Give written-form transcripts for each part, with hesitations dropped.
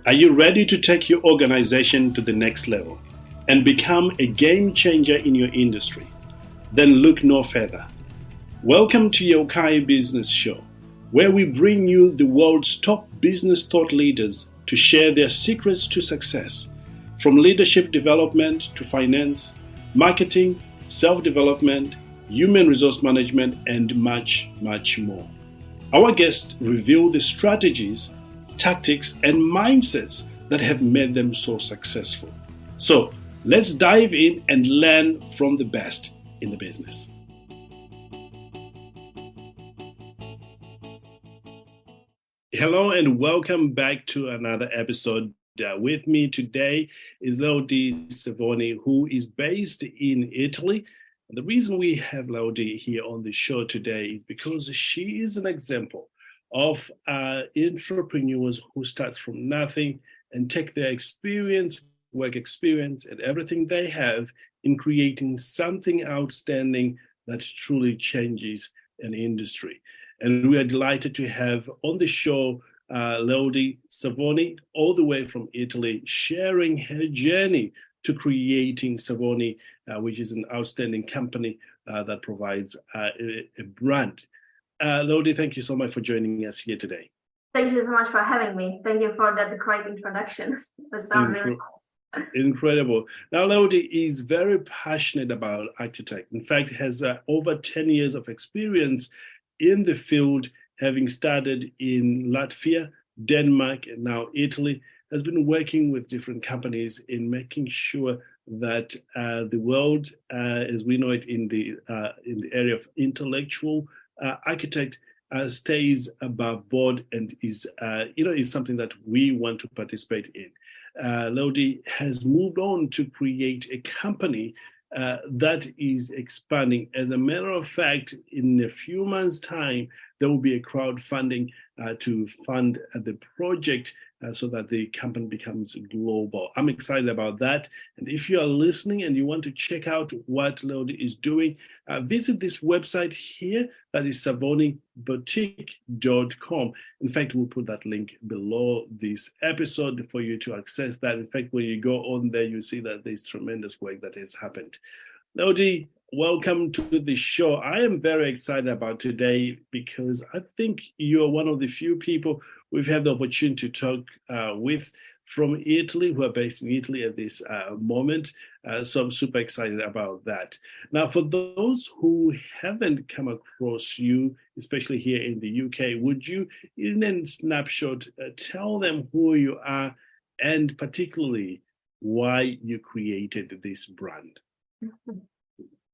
Are you ready to take your organization to the next level and become a game changer in your industry? Then look no further. Welcome to Yokai Business Show, where we bring you the world's top business thought leaders to share their secrets to success, from leadership development to finance, marketing, self-development, human resource management, and much, much more. Our guests reveal the strategies, tactics, and mindsets that have made them so successful. So let's dive in and learn from the best in the business. Hello and welcome back to another episode. With me today is Lelde Savoni, who is based in Italy. And the reason we have Lelde here on the show today is because she is an example of entrepreneurs who start from nothing and take their experience, work experience, and everything they have in creating something outstanding that truly changes an industry. And we are delighted to have on the show Lelde Savoni, all the way from Italy, sharing her journey to creating Savoni, which is an outstanding company that provides a brand. Lelde, thank you so much for joining us here today. Thank you so much for having me. Thank you for that great introduction. That sounds really nice. Incredible. Now, Lelde is very passionate about architect. In fact, has over 10 years of experience in the field, having started in Latvia, Denmark, and now Italy. Has been working with different companies in making sure that the world, as we know it in the area of intellectual architect, stays above board and is something that we want to participate in. Lelde has moved on to create a company that is expanding. As a matter of fact, in a few months' time, there will be a crowdfunding to fund the project so that the company becomes global. I'm excited about that. And if you are listening and you want to check out what Lelde is doing, visit this website here. That is savoniboutique.com. In fact, we'll put that link below this episode for you to access that. In fact, when you go on there, you see that there's tremendous work that has happened. Lelde, welcome to the show. I am very excited about today because I think you're one of the few people we've had the opportunity to talk with from Italy, who are based in Italy at this moment. So I'm super excited about that. Now, for those who haven't come across you, especially here in the UK, would you, in a snapshot, tell them who you are and particularly why you created this brand?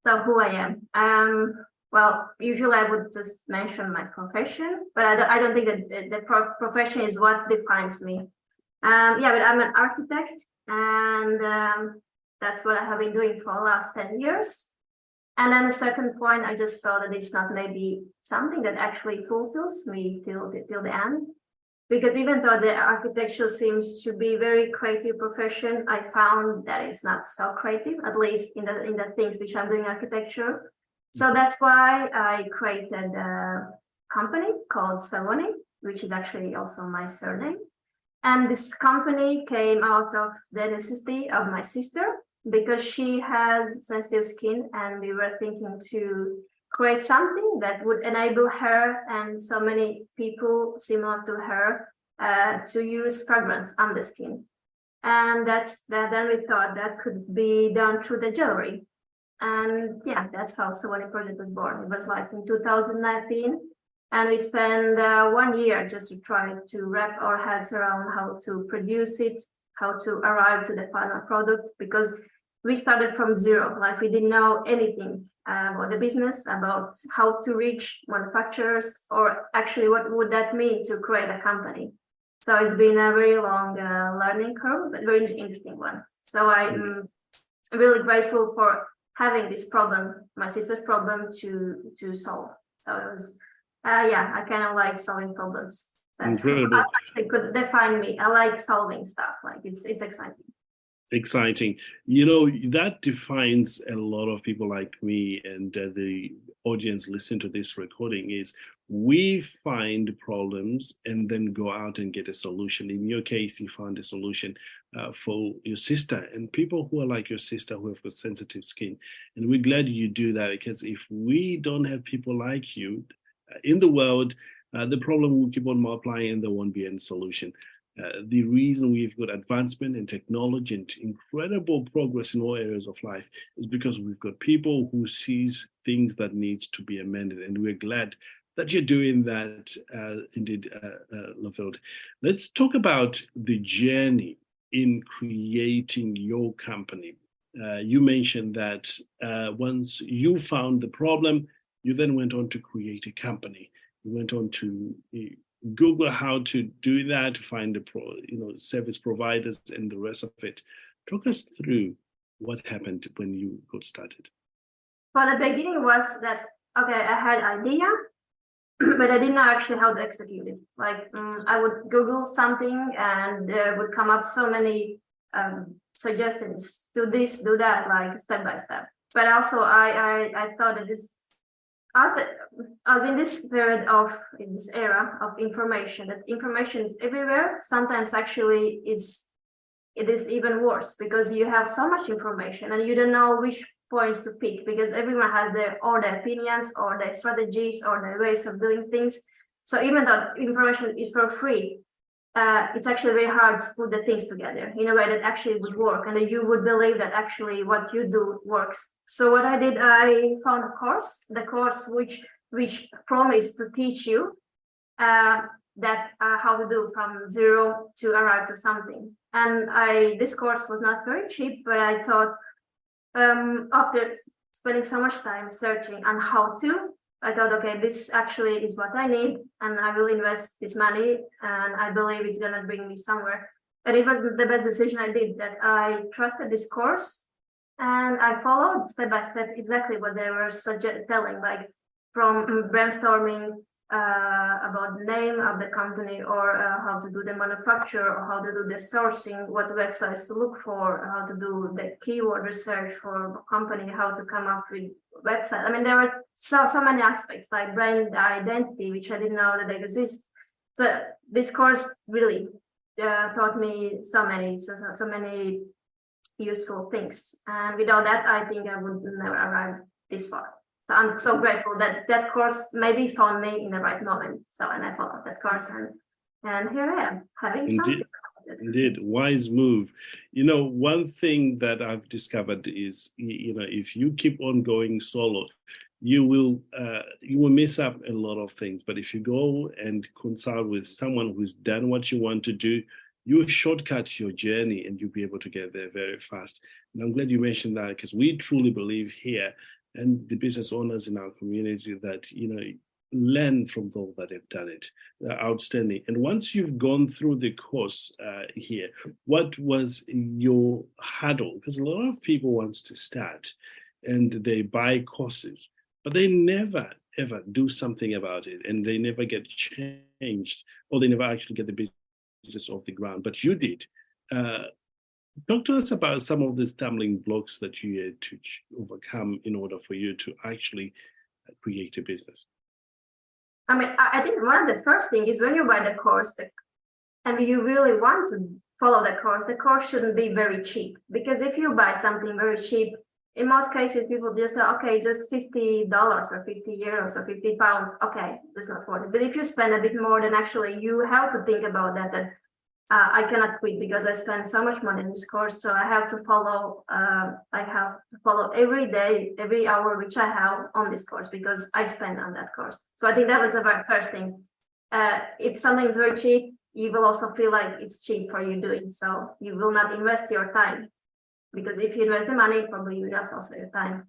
So who I am? Well, usually I would just mention my profession, but I don't think that the profession is what defines me. But I'm an architect, and that's what I have been doing for the last 10 years. And then at a certain point, I just felt that it's not maybe something that actually fulfills me till the end. Because even though the architecture seems to be a very creative profession, I found that it's not so creative, at least in the things which I'm doing architecture. So that's why I created a company called Savoni, which is actually also my surname. And this company came out of the necessity of my sister because she has sensitive skin, and we were thinking to create something that would enable her and so many people similar to her to use fragrance on the skin. And then we thought that could be done through the jewelry. And that's how Savoni project was born. It was like in 2019. And we spent 1 year just to try to wrap our heads around how to produce it, how to arrive to the final product, because we started from zero. Like, we didn't know anything about the business, about how to reach manufacturers, or actually what would that mean to create a company. So it's been a very long learning curve, but very interesting one. So I'm really grateful for having this problem, my sister's problem, to solve. So it was, I kind of like solving problems. That's how actually could define me. I like solving stuff. Like, it's exciting. Exciting. That defines a lot of people like me and the audience listening to this recording is We find problems and then go out and get a solution. In your case, you found a solution for your sister and people who are like your sister who have got sensitive skin. And we're glad you do that, because if we don't have people like you in the world, the problem will keep on multiplying and there won't be any solution. The reason we've got advancement in technology and incredible progress in all areas of life is because we've got people who sees things that needs to be amended, and we're glad that you're doing that, indeed, Lelde. Let's talk about the journey in creating your company. You mentioned that once you found the problem, you then went on to create a company. You went on to Google how to do that, find the service providers and the rest of it. Talk us through what happened when you got started. Well, the beginning was that, okay, I had idea, but I didn't know actually how to execute it. Like I would Google something and there would come up so many suggestions, do this, do that, like step by step. But also I thought that I was in this period in this era of information, that information is everywhere. Sometimes actually it is even worse because you have so much information and you don't know which points to pick, because everyone has their opinions or their strategies or their ways of doing things. So even though information is for free, it's actually very hard to put the things together in a way that actually would work and that you would believe that actually what you do works. So what I did, I found a course, which promised to teach you that how to do from zero to arrive to something. And this course was not very cheap, but I thought, after spending so much time searching on how to, I thought, okay, this actually is what I need, and I will invest this money, and I believe it's gonna bring me somewhere. And it was the best decision I did, that I trusted this course, and I followed step by step exactly what they were telling, like from brainstorming about the name of the company, or how to do the manufacture, or how to do the sourcing, what websites to look for, how to do the keyword research for the company, how to come up with website. I mean, there were so many aspects, like brand identity, which I didn't know that they exist. So this course really taught me so many useful things. And without that, I think I would never arrive this far. So I'm so grateful that that course maybe found me in the right moment. So, and I followed that course, and here I am having something. Indeed, wise move. One thing that I've discovered is, if you keep on going solo, you will miss up a lot of things. But if you go and consult with someone who's done what you want to do, you will shortcut your journey and you'll be able to get there very fast. And I'm glad you mentioned that, because we truly believe here, and the business owners in our community, that learn from those that have done it. Outstanding. And once you've gone through the course here, what was your hurdle? Because a lot of people want to start and they buy courses, but they never ever do something about it, and they never get changed, or they never actually get the business off the ground. But you did. Talk to us about some of the stumbling blocks that you had to overcome in order for you to actually create a business. I mean, I think one of the first things is when you buy the course, and you really want to follow the course shouldn't be very cheap. Because if you buy something very cheap, in most cases, people just say, okay, just $50 or 50 euros or 50 pounds. Okay, that's not worth it. But if you spend a bit more, then actually you have to think about that I cannot quit because I spend so much money in this course. So I have to follow. Every day, every hour which I have on this course, because I spend on that course. So I think that was the very first thing. If something is very cheap, you will also feel like it's cheap for you doing. So you will not invest your time, because if you invest the money, probably you invest also your time.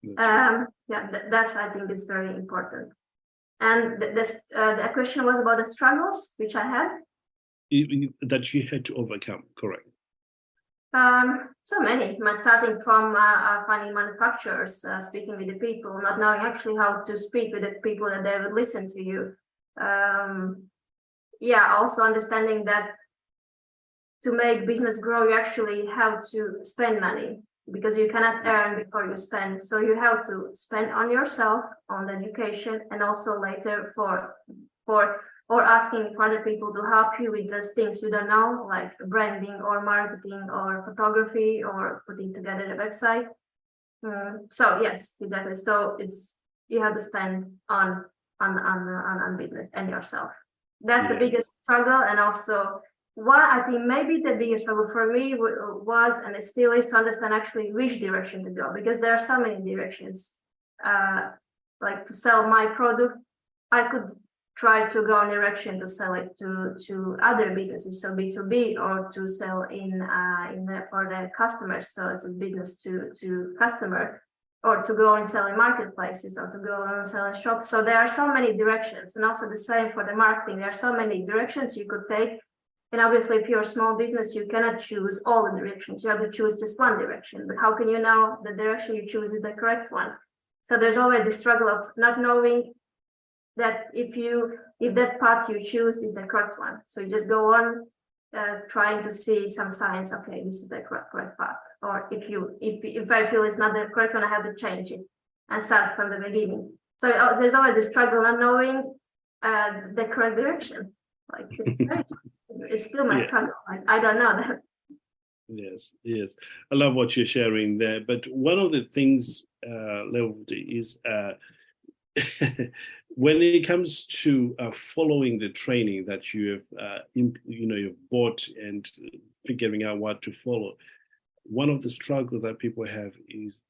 That's I think is very important. And the question was about the struggles which I had. That you had to overcome, correct? So many. Starting from finding manufacturers, speaking with the people, not knowing actually how to speak with the people that they would listen to you. Also understanding that to make business grow, you actually have to spend money. because you cannot earn before you spend. So you have to spend on yourself, on the education, and also later for or asking for other people to help you with those things you don't know, like branding or marketing or photography or putting together the website. So yes, exactly. So you have to spend on business and yourself. That's the biggest struggle, and also what I think maybe the biggest struggle for me was, and it still is, to understand actually which direction to go, because there are so many directions. Like to sell my product, I could try to go in direction to sell it to other businesses, so B2B, or to sell for the customers, so it's a business to customer, or to go and sell in marketplaces, or to go and sell in shops. So there are so many directions, and also the same for the marketing. There are so many directions you could take. And obviously, if you're a small business, you cannot choose all the directions. You have to choose just one direction. But how can you know the direction you choose is the correct one? So there's always the struggle of not knowing that if that path you choose is the correct one. So you just go on trying to see some signs. Okay, this is the correct path. Or if I feel it's not the correct one, I have to change it and start from the beginning. So there's always the struggle not knowing the correct direction. Like it's still my struggle. Like, I don't know that. Yes. I love what you're sharing there. But one of the things, Lelde, is when it comes to following the training that you have, you've bought and figuring out what to follow, one of the struggles that people have is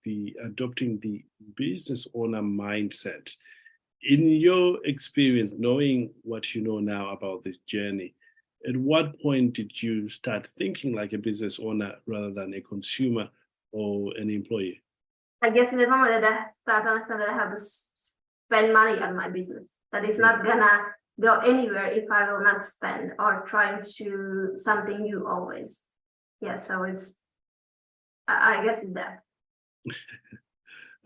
adopting the business owner mindset. In your experience, knowing what you know now about this journey, at what point did you start thinking like a business owner rather than a consumer or an employee? I guess in the moment that I start to understand that I have to spend money on my business, that it's not gonna go anywhere if I will not spend or trying to something new always. Yeah, so I guess it's that.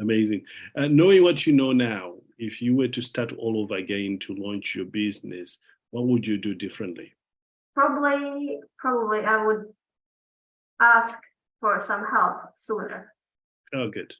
Amazing. Knowing what you know now, if you were to start all over again to launch your business, what would you do differently? Probably I would ask for some help sooner. Oh, good.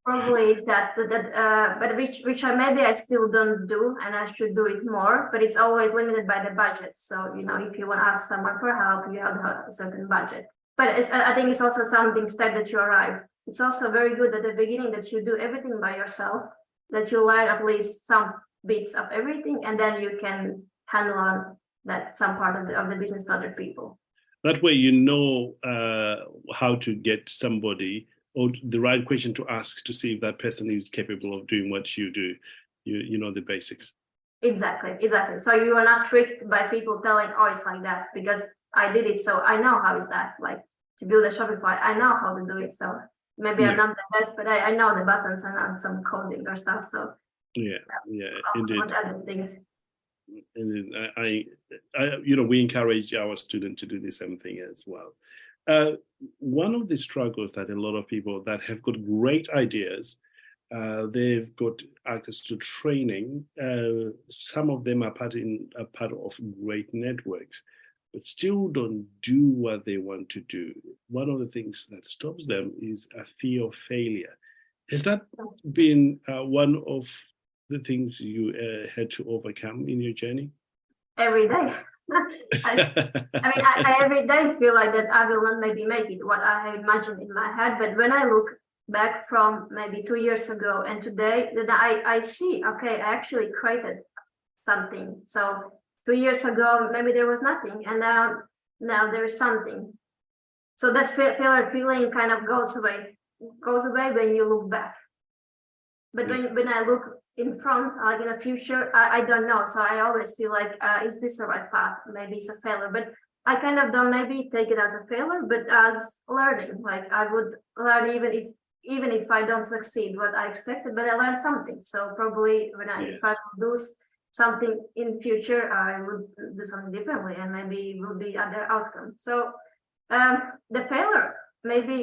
Probably is that, but which maybe I still don't do, and I should do it more. But it's always limited by the budget. So if you want to ask someone for help, you have to have a certain budget. But I think it's also something step that you arrive. It's also very good at the beginning that you do everything by yourself, that you learn at least some bits of everything, and then you can handle on that some part of the business to other people. That way, how to get somebody or the right question to ask to see if that person is capable of doing what you do. You know the basics. Exactly. So you are not tricked by people telling, oh, it's like that, because I did it, so I know how is that. Like to build a Shopify, I know how to do it. So maybe I'm not the best, but I know the buttons and some coding or stuff. So indeed. Other things. And we encourage our students to do the same thing as well. One of the struggles that a lot of people that have got great ideas, they've got access to training. Some of them are part of great networks, but still don't do what they want to do. One of the things that stops them is a fear of failure. Has that been one of the things you had to overcome in your journey? Every day. I every day feel like that I will not maybe make it what I have imagined in my head. But when I look back from maybe 2 years ago and today, then I see, okay, I actually created something. So 2 years ago, maybe there was nothing, and now there is something. So that failure feeling kind of goes away when you look back. But when I look in front, like in the future, I don't know. So I always feel like, is this the right path? Maybe it's a failure, but I kind of don't maybe take it as a failure, but as learning. Like I would learn even if I don't succeed what I expected, but I learned something. So probably if I do something in future, I would do something differently, and maybe will be other outcome. So the failure maybe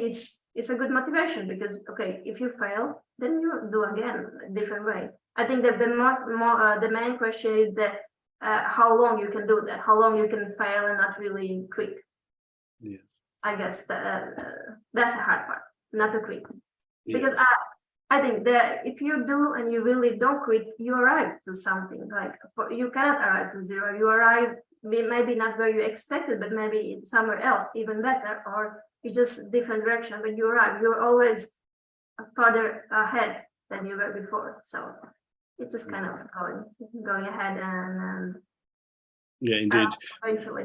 it's a good motivation, because okay, if you fail, then you do again a different way. I think that the main question is that how long you can do that, how long you can fail and not really quit. Yes. I guess that's the hard part, not to quit. Yes. Because I think that if you do and you really don't quit, you arrive to something. Like you cannot arrive to zero. You arrive maybe not where you expected, but maybe somewhere else, even better, or it's just different direction. But you arrive. You're always further ahead than you were before. So it's just kind of going ahead and yeah, indeed. Eventually.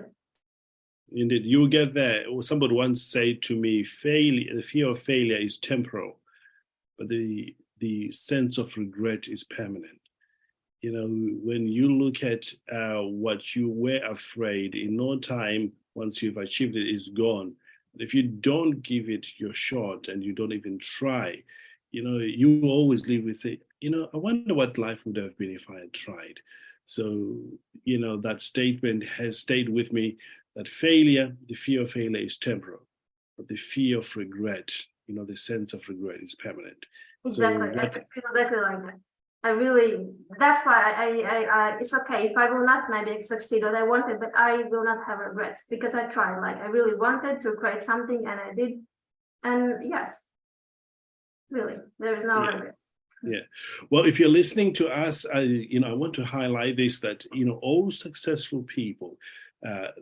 Indeed, you will get there. Somebody once said to me, the fear of failure is temporal, but the sense of regret is permanent. You know, when you look at what you were afraid, in no time, once you've achieved it, is gone. But if you don't give it your shot and you don't even try, you know, you always live with it. You know, I wonder what life would have been if I had tried. So, you know, that statement has stayed with me, that failure, the fear of failure is temporal, but the fear of regret, you know, the sense of regret is permanent. Exactly. So I feel exactly like that. I really, that's why I it's okay if I will not maybe succeed what I wanted, but I will not have regrets because I tried. Like I really wanted to create something and I did. And yes, really, there is no regrets. Yeah. Well, if you're listening to us, I want to highlight this, that, you know, all successful people,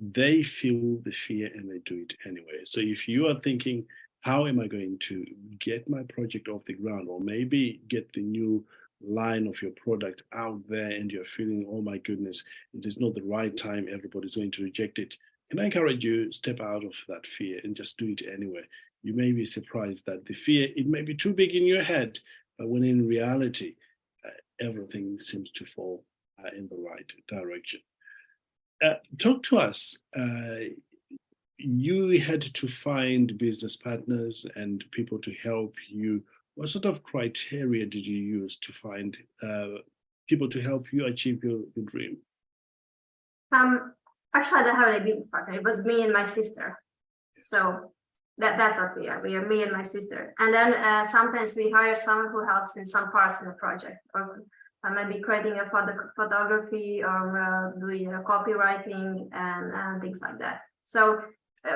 they feel the fear and they do it anyway. So if you are thinking, how am I going to get my project off the ground, or maybe get the new line of your product out there, and you're feeling, oh my goodness, it is not the right time, everybody's going to reject it, can I encourage you, step out of that fear and just do it anyway. You may be surprised that the fear, it may be too big in your head, but when in reality, everything seems to fall in the right direction. Talk to us. You had to find business partners and people to help you. What sort of criteria did you use to find people to help you achieve your dream? Actually, I don't have any business partner. It was me and my sister. So that's what we are. We are me and my sister. And then sometimes we hire someone who helps in some parts of the project, or maybe creating a photography, or doing copywriting and things like that. So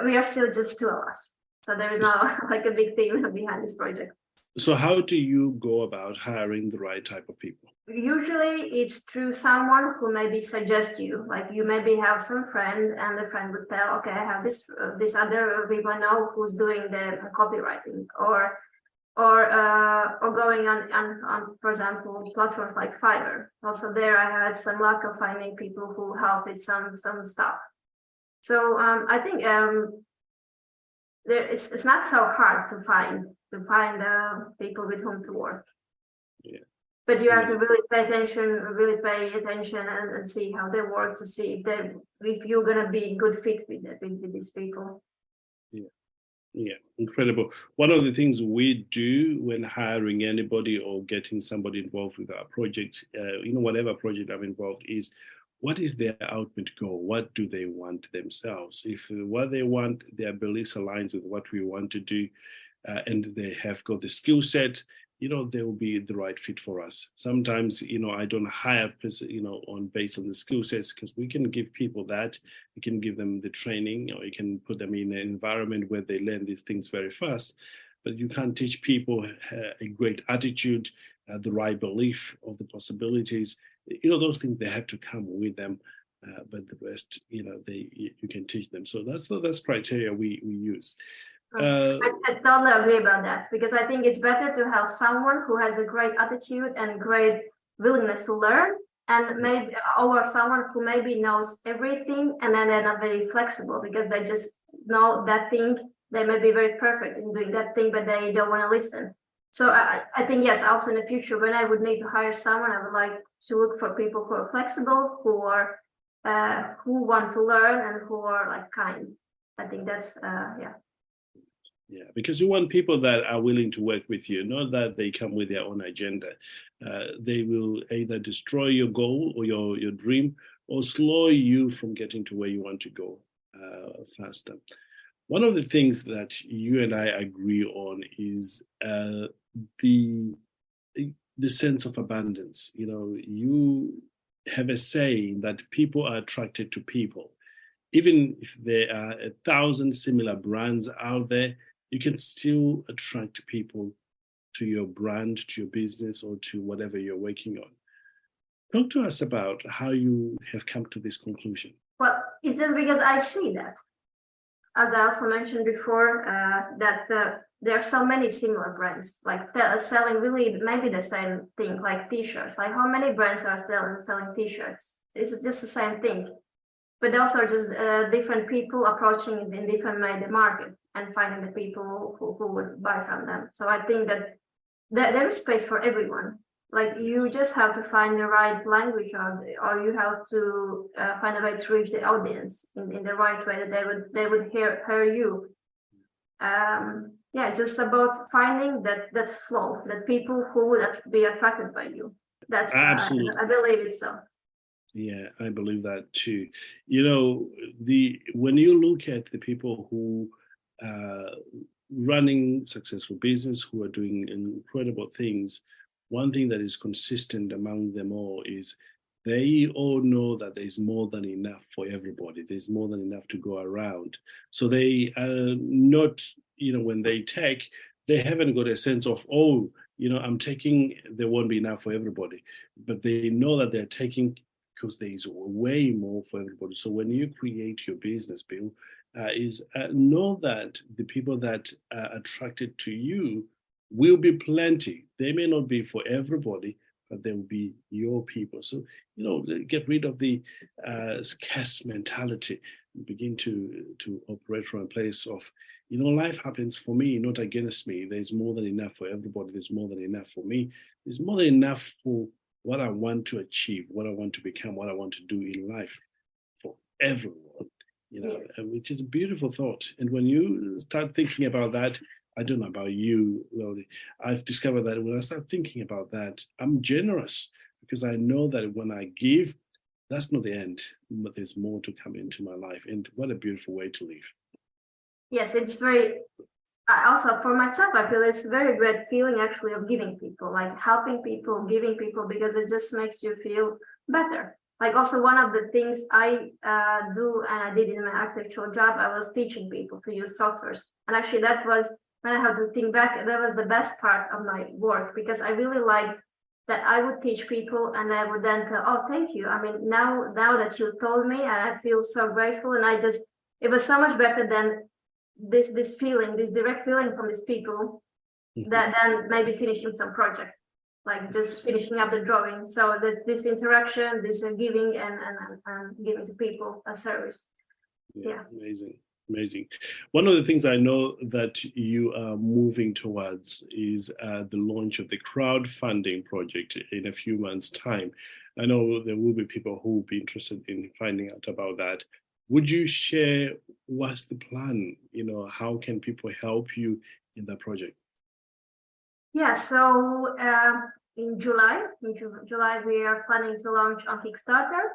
we are still just two of us. So there is no like a big team behind this project. So how do you go about hiring the right type of people? Usually it's through someone who maybe suggest you, like you maybe have some friend and the friend would tell, okay, I have this other people know who's doing the copywriting, or going on, for example, platforms like Fiverr. Also there I had some luck of finding people who help with some stuff. So I think it's not so hard to find people with whom to work. Yeah. But you have to really pay attention and see how they work, to see if you're gonna be a good fit with these people. Yeah, incredible. One of the things we do when hiring anybody or getting somebody involved with our project, whatever project I'm involved, is what is their ultimate goal? What do they want themselves? If what they want, their beliefs aligns with what we want to do, and they have got the skill set, they will be the right fit for us. Sometimes, I don't hire, based on the skill sets, because we can give people that. We can give them the training, or you can put them in an environment where they learn these things very fast. But you can't teach people a great attitude, the right belief of the possibilities. Those things, they have to come with them. But the rest, you can teach them. So that's criteria we use. I totally agree about that, because I think it's better to have someone who has a great attitude and great willingness to learn, and maybe over someone who maybe knows everything and then they're not very flexible because they just know that thing. They may be very perfect in doing that thing, but they don't want to listen. So I think, yes, also in the future, when I would need to hire someone, I would like to look for people who are flexible, who want to learn, and who are like kind. I think that's Yeah, because you want people that are willing to work with you, not that they come with their own agenda. They will either destroy your goal or your dream, or slow you from getting to where you want to go faster. One of the things that you and I agree on is the sense of abundance. You have a saying that people are attracted to people. even if there are 1,000 similar brands out there, you can still attract people to your brand, to your business, or to whatever you're working on. Talk to us about how you have come to this conclusion. Well, it's just because I see that, as I also mentioned before, that there are so many similar brands, like selling really maybe the same thing, like t-shirts. Like how many brands are selling t-shirts? It's just the same thing, but also just different people approaching it in different way the market and finding the people who would buy from them. So I think that there is space for everyone. Like you just have to find the right language, or you have to find a way to reach the audience in the right way that they would hear you. Yeah, it's just about finding that flow, that people who would be attracted by you. That's Absolutely. I believe it's so. Yeah, I believe that too. You know, when you look at the people who running successful business, who are doing incredible things, one thing that is consistent among them all is they all know that there's more than enough for everybody. There's more than enough to go around. So they are not, when they take, they haven't got a sense of, oh, I'm taking, there won't be enough for everybody. But they know that they're taking because there's way more for everybody. So when you create your business, Bill, know that the people that are attracted to you will be plenty. They may not be for everybody, but they will be your people. So, get rid of the scarce mentality. Begin to operate from a place of, life happens for me, not against me. There's more than enough for everybody. There's more than enough for me. There's more than enough for what I want to achieve, what I want to become, what I want to do in life for everyone, Yes. Which is a beautiful thought. And when you start thinking about that, I don't know about you, Lelde, I've discovered that when I start thinking about that, I'm generous because I know that when I give, that's not the end, but there's more to come into my life. And what a beautiful way to live. Yes, it's very, also for myself, I feel it's a very great feeling actually of giving people, like helping people, giving people, because it just makes you feel better. Like also one of the things I do, and I did in my architectural job, I was teaching people to use softwares. And actually that was, when I have to think back, that was the best part of my work, because I really liked that I would teach people and I would then tell, oh, thank you. I mean, now that you told me, I feel so grateful. And it was so much better than this feeling, this direct feeling from these people, that then maybe finishing some project, like just finishing up the drawing. So that this interaction, this giving and giving to people a service. Yeah. Amazing. One of the things I know that you are moving towards is the launch of the crowdfunding project in a few months' time. I know there will be people who will be interested in finding out about that. Would you share what's the plan? How can people help you in that project? Yeah, so in July, we are planning to launch on Kickstarter,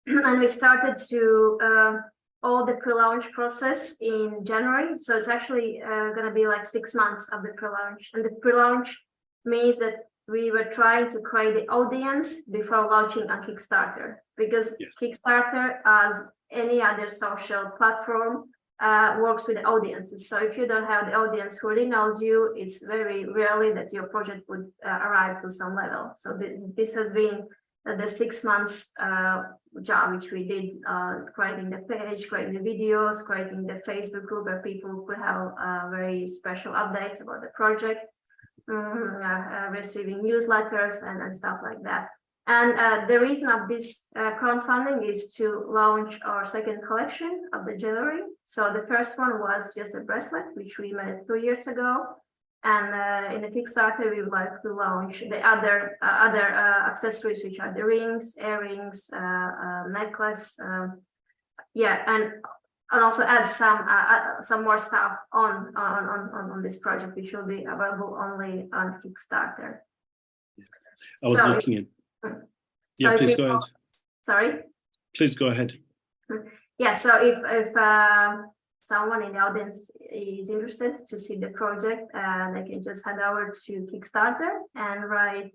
and we started to all the pre-launch process in January. So it's actually going to be like 6 months of the pre-launch, and the pre-launch means that we were trying to create the audience before launching on Kickstarter, because Yes. Kickstarter, as any other social platform, works with audiences. So if you don't have the audience who really knows you, it's very rarely that your project would arrive to some level. So this has been the 6 months job which we did, creating the page, creating the videos, creating the Facebook group where people could have very special updates about the project, receiving newsletters and stuff like that. And the reason of this crowdfunding is to launch our second collection of the jewelry. So the first one was just a bracelet, which we made 2 years ago. And in the Kickstarter, we would like to launch the other accessories, which are the rings, earrings, necklace, and also add some more stuff on this project, which will be available only on Kickstarter. Yes. I was looking at. Yeah, so please go ahead. Sorry. Please go ahead. Yeah. So if someone in the audience is interested to see the project, they can just head over to Kickstarter and write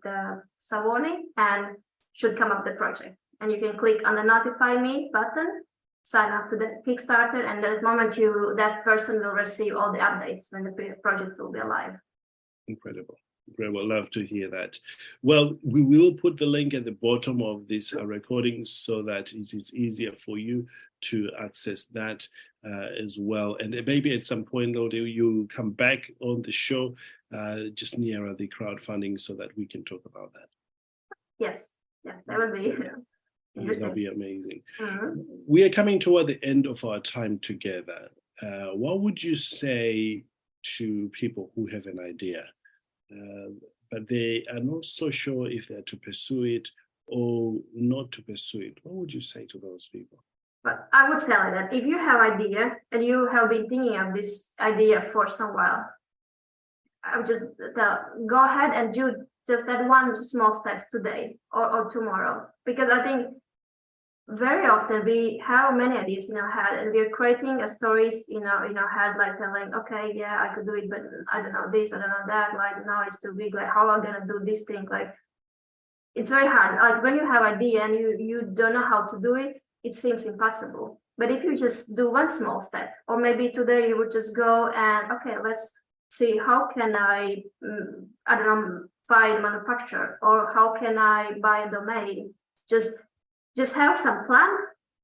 Savoni, and should come up the project. And you can click on the notify me button, sign up to the Kickstarter, and at the moment that person will receive all the updates when the project will be live. Incredible. Incredible. Love to hear that. Well, we will put the link at the bottom of this recording so that it is easier for you to access that as well. And maybe at some point, Lelde, you come back on the show just nearer the crowdfunding so that we can talk about that. Yes, that would be interesting. That'd be amazing. Mm-hmm. We are coming toward the end of our time together. What would you say to people who have an idea, but they are not so sure if they're to pursue it or not to pursue it? What would you say to those people? But I would say that if you have an idea and you have been thinking of this idea for some while, I would just go ahead and do just that one small step today or tomorrow, because I think very often we have many ideas in our head and we're creating stories in our head, like telling, okay, yeah, I could do it, but I don't know this, I don't know that, like now it's too big, like how am I gonna do this thing? Like it's very hard. Like when you have an idea and you don't know how to do it, it seems impossible. But if you just do one small step, or maybe today you would just go and okay, let's see how can I don't know, find manufacturer, or how can I buy a domain? Just have some plan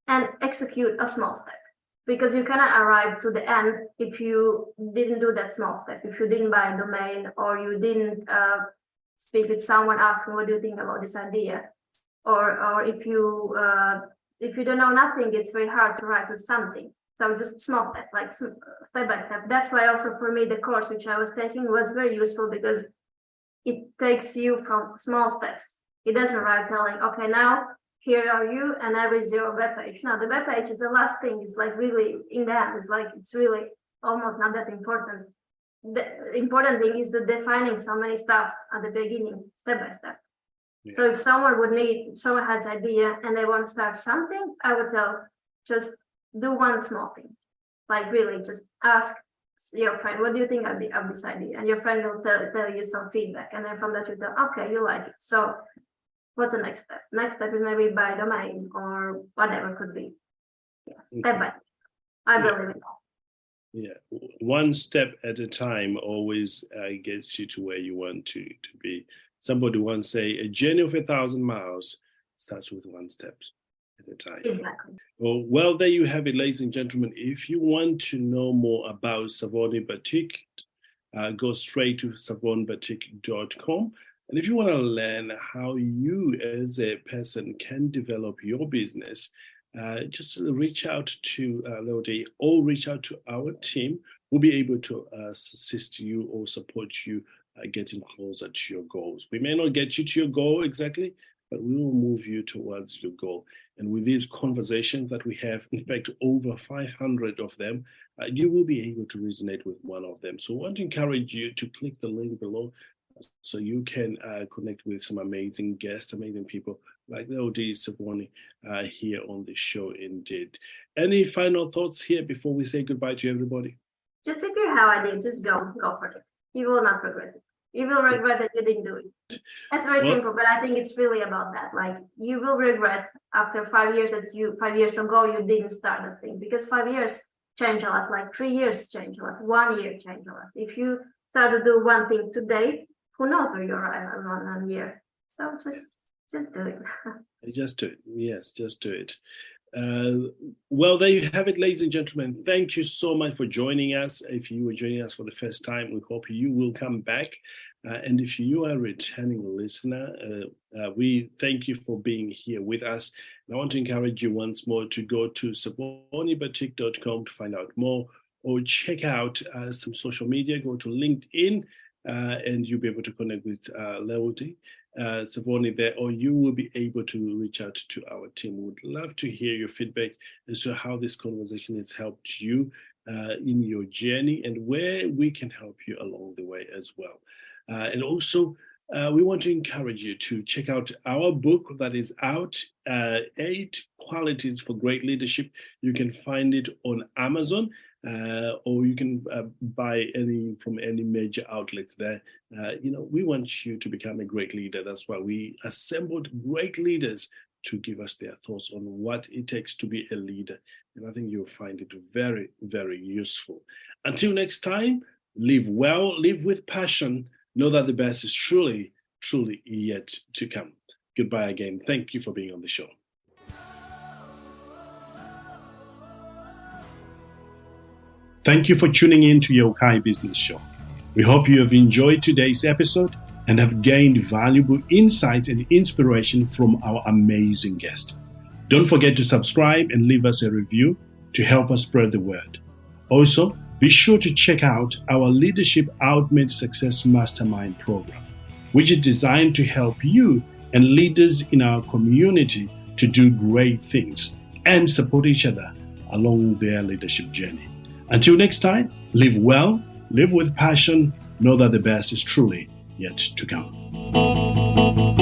and execute a small step, because you cannot arrive to the end if you didn't do that small step, if you didn't buy a domain, or you didn't speak with someone asking what do you think about this idea, or if you don't know nothing, it's very hard to write something. So just small step, like step by step. That's why also for me the course which I was taking was very useful, because it takes you from small steps. It doesn't arrive telling, okay, now here are you and every zero web page. No, the web page is the last thing. It's like really in the end. It's like it's really almost not that important. The important thing is the defining so many steps at the beginning, step by step. Yeah. So if someone has an idea and they want to start something, I would tell just do one small thing. Like really just ask your friend, what do you think of this idea? And your friend will tell you some feedback. And then from that you tell, okay, you like it. So what's the next step? Next step is maybe buy a domain or whatever it could be. Yes, step by step. I believe in that. Yeah, one step at a time always gets you to where you want to be. Somebody once say, a journey of 1,000 miles starts with one step at a time. Exactly. Well, there you have it, ladies and gentlemen. If you want to know more about Savoni Batik, go straight to savonibatik.com. And if you want to learn how you as a person can develop your business, just reach out to Lelde or reach out to our team. We'll be able to assist you or support you getting closer to your goals. We may not get you to your goal exactly, but we will move you towards your goal. And with these conversations that we have, in fact, over 500 of them, you will be able to resonate with one of them. So I want to encourage you to click the link below so you can connect with some amazing guests, amazing people like Lelde, Savoni here on the show indeed. Any final thoughts here before we say goodbye to everybody? Just if you have idea, just go for it. You will not regret it. You will regret that you didn't do it. That's very simple, but I think it's really about that. Like you will regret after 5 years that 5 years ago you didn't start that thing, because 5 years change a lot, like 3 years change a lot, 1 year change a lot. If you start to do one thing today, who knows where you're at in 1 year. So just do it. Just do it. Yes, just do it. Well, there you have it, ladies and gentlemen. Thank you so much for joining us. If you were joining us for the first time, we hope you will come back. And if you are a returning listener, we thank you for being here with us. And I want to encourage you once more to go to savonibatik.com to find out more, or check out some social media. Go to LinkedIn and you'll be able to connect with Lelde, Savoni there, or you will be able to reach out to our team. We would love to hear your feedback as to how this conversation has helped you in your journey and where we can help you along the way as well. And also, we want to encourage you to check out our book that is out, 8 Qualities for Great Leadership. You can find it on Amazon, or you can buy from any major outlets there. We want you to become a great leader. That's why we assembled great leaders to give us their thoughts on what it takes to be a leader. And I think you'll find it very, very useful. Until next time, live well, live with passion. Know that the best is truly, truly yet to come. Goodbye again. Thank you for being on the show. Thank you for tuning in to Yokai Business Show. We hope you have enjoyed today's episode and have gained valuable insights and inspiration from our amazing guest. Don't forget to subscribe and leave us a review to help us spread the word. Also, be sure to check out our Leadership Ultimate Success Mastermind program, which is designed to help you and leaders in our community to do great things and support each other along their leadership journey. Until next time, live well, live with passion, know that the best is truly yet to come.